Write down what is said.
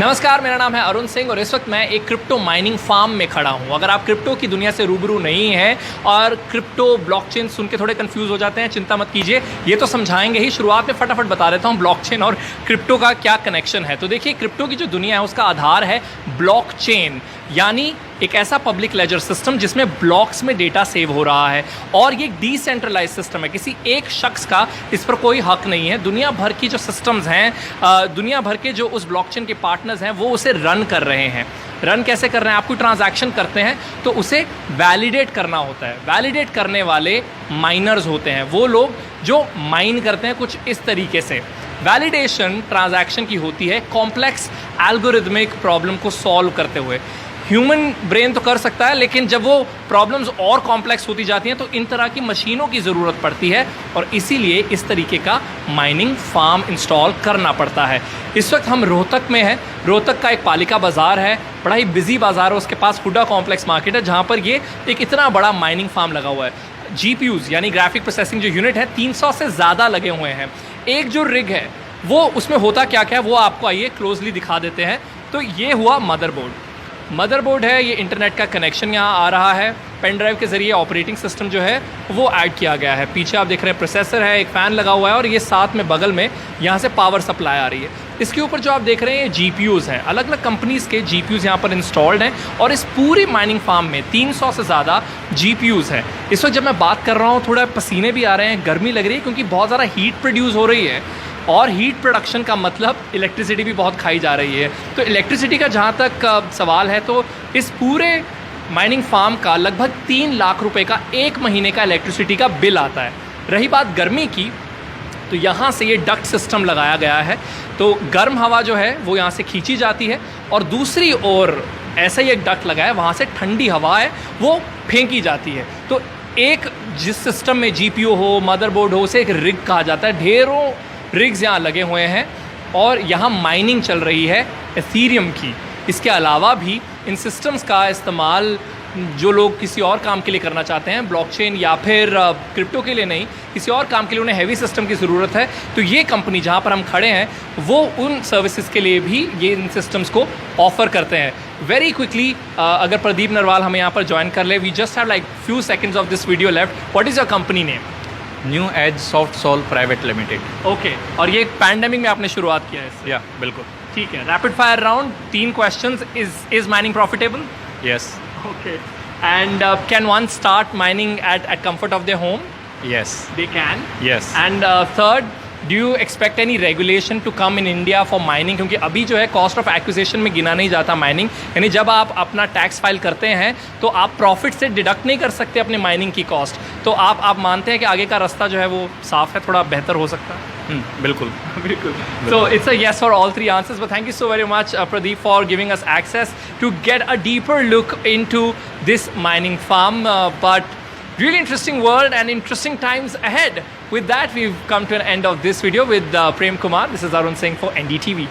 नमस्कार, मेरा नाम है अरुण सिंह और इस वक्त मैं एक क्रिप्टो माइनिंग फार्म में खड़ा हूं। अगर आप क्रिप्टो की दुनिया से रूबरू नहीं हैं और क्रिप्टो ब्लॉकचेन सुन के थोड़े कंफ्यूज हो जाते हैं, चिंता मत कीजिए, ये तो समझाएंगे ही। शुरुआत में फटाफट बता देता हूं ब्लॉकचेन और क्रिप्टो का क्या कनेक्शन है। तो देखिए, क्रिप्टो की जो दुनिया है उसका आधार है ब्लॉकचेन, यानी एक ऐसा पब्लिक लेजर सिस्टम जिसमें ब्लॉक्स में डेटा सेव हो रहा है और ये डिसेंट्रलाइज सिस्टम है। किसी एक शख्स का इस पर कोई हक नहीं है। दुनिया भर की जो सिस्टम्स हैं, दुनिया भर के जो उस ब्लॉकचेन के पार्टनर्स हैं वो उसे रन कर रहे हैं। रन कैसे कर रहे हैं? आप कोई ट्रांजैक्शन करते हैं तो उसे वैलिडेट करना होता है। वैलिडेट करने वाले माइनर्स होते हैं, वो लोग जो माइन करते हैं कुछ इस तरीके से। वैलिडेशन ट्रांजैक्शन की होती है कॉम्प्लेक्स एल्गोरिथमिक प्रॉब्लम को सॉल्व करते हुए। ह्यूमन ब्रेन तो कर सकता है, लेकिन जब वो प्रॉब्लम्स और कॉम्प्लेक्स होती जाती हैं तो इन तरह की मशीनों की ज़रूरत पड़ती है और इसीलिए इस तरीके का माइनिंग फार्म इंस्टॉल करना पड़ता है। इस वक्त हम रोहतक में हैं। रोहतक का एक पालिका बाज़ार है, बड़ा ही बिजी बाज़ार है। उसके पास हुडा कॉम्प्लेक्स मार्केट है जहाँ पर ये एक इतना बड़ा माइनिंग फार्म लगा हुआ है। GPUs यानी ग्राफिक प्रोसेसिंग जो यूनिट है 300 से ज़्यादा लगे हुए हैं। एक जो रिग है वो उसमें होता क्या क्या है वो आपको आइए क्लोजली दिखा देते हैं। तो ये हुआ मदरबोर्ड है, ये इंटरनेट का कनेक्शन यहाँ आ रहा है। पेन ड्राइव के ज़रिए ऑपरेटिंग सिस्टम जो है वो ऐड किया गया है। पीछे आप देख रहे हैं प्रोसेसर है, एक फ़ैन लगा हुआ है और ये साथ में बगल में यहाँ से पावर सप्लाई आ रही है। इसके ऊपर जो आप देख रहे हैं ये GPUs हैं, अलग अलग कंपनीज़ के GPUs यहाँ पर इंस्टॉल्ड हैं और इस पूरी माइनिंग फार्म में 300 से ज़्यादा GPUs हैं। इस वक्त जब मैं बात कर रहा हूँ थोड़ा पसीने भी आ रहे हैं, गर्मी लग रही है क्योंकि बहुत ज़्यादा हीट प्रोड्यूस हो रही है और हीट प्रोडक्शन का मतलब इलेक्ट्रिसिटी भी बहुत खाई जा रही है। तो इलेक्ट्रिसिटी का जहाँ तक सवाल है तो इस पूरे माइनिंग फार्म का लगभग 3 लाख रुपए का एक महीने का इलेक्ट्रिसिटी का बिल आता है। रही बात गर्मी की, तो यहाँ से ये डक्ट सिस्टम लगाया गया है, तो गर्म हवा जो है वो यहाँ से खींची जाती है और दूसरी ओर ऐसा ही एक डक्ट लगा है, वहाँ से ठंडी हवा है वो फेंकी जाती है। तो एक जिस सिस्टम में GPU हो, मदरबोर्ड हो, उसे एक रिग कहा जाता है। ढेरों रिग्स यहाँ लगे हुए हैं और यहाँ माइनिंग चल रही है एथीरियम की। इसके अलावा भी इन सिस्टम्स का इस्तेमाल जो लोग किसी और काम के लिए करना चाहते हैं, ब्लॉकचेन या फिर क्रिप्टो के लिए नहीं, किसी और काम के लिए उन्हें हैवी सिस्टम की ज़रूरत है, तो ये कंपनी जहाँ पर हम खड़े हैं वो उन सर्विसेज के लिए भी ये इन सिस्टम्स को ऑफ़र करते हैं। वेरी क्विकली अगर प्रदीप नरवाल हमें यहाँ पर ज्वाइन कर ले, we just have like few seconds of this video left. What is your company name? New Age Soft Sol Private Limited. Okay, और ये पैंडेमिक में आपने शुरुआत किया है इससे? या बिल्कुल। ठीक है, rapid fire round, 3 questions. Is mining profitable? Yes. Okay, and can one start mining at comfort of their home? Yes they can. Yes. And third, do you expect any regulation to come in India for mining? क्योंकि अभी जो है cost of acquisition में गिना नहीं जाता mining, यानी जब आप अपना टैक्स फाइल करते हैं तो आप प्रॉफिट से डिडक्ट नहीं कर सकते अपने माइनिंग की कॉस्ट। तो आप मानते हैं कि आगे का रास्ता जो है वो साफ है, थोड़ा बेहतर हो सकता है? बिल्कुल बिल्कुल। So it's a yes for all 3 answers, but thank you so very much Pradeep for giving us access to get a deeper look into this mining farm, but really interesting world and interesting times ahead. With that, we've come to an end of this video with Prem Kumar. This is Arun Singh for NDTV.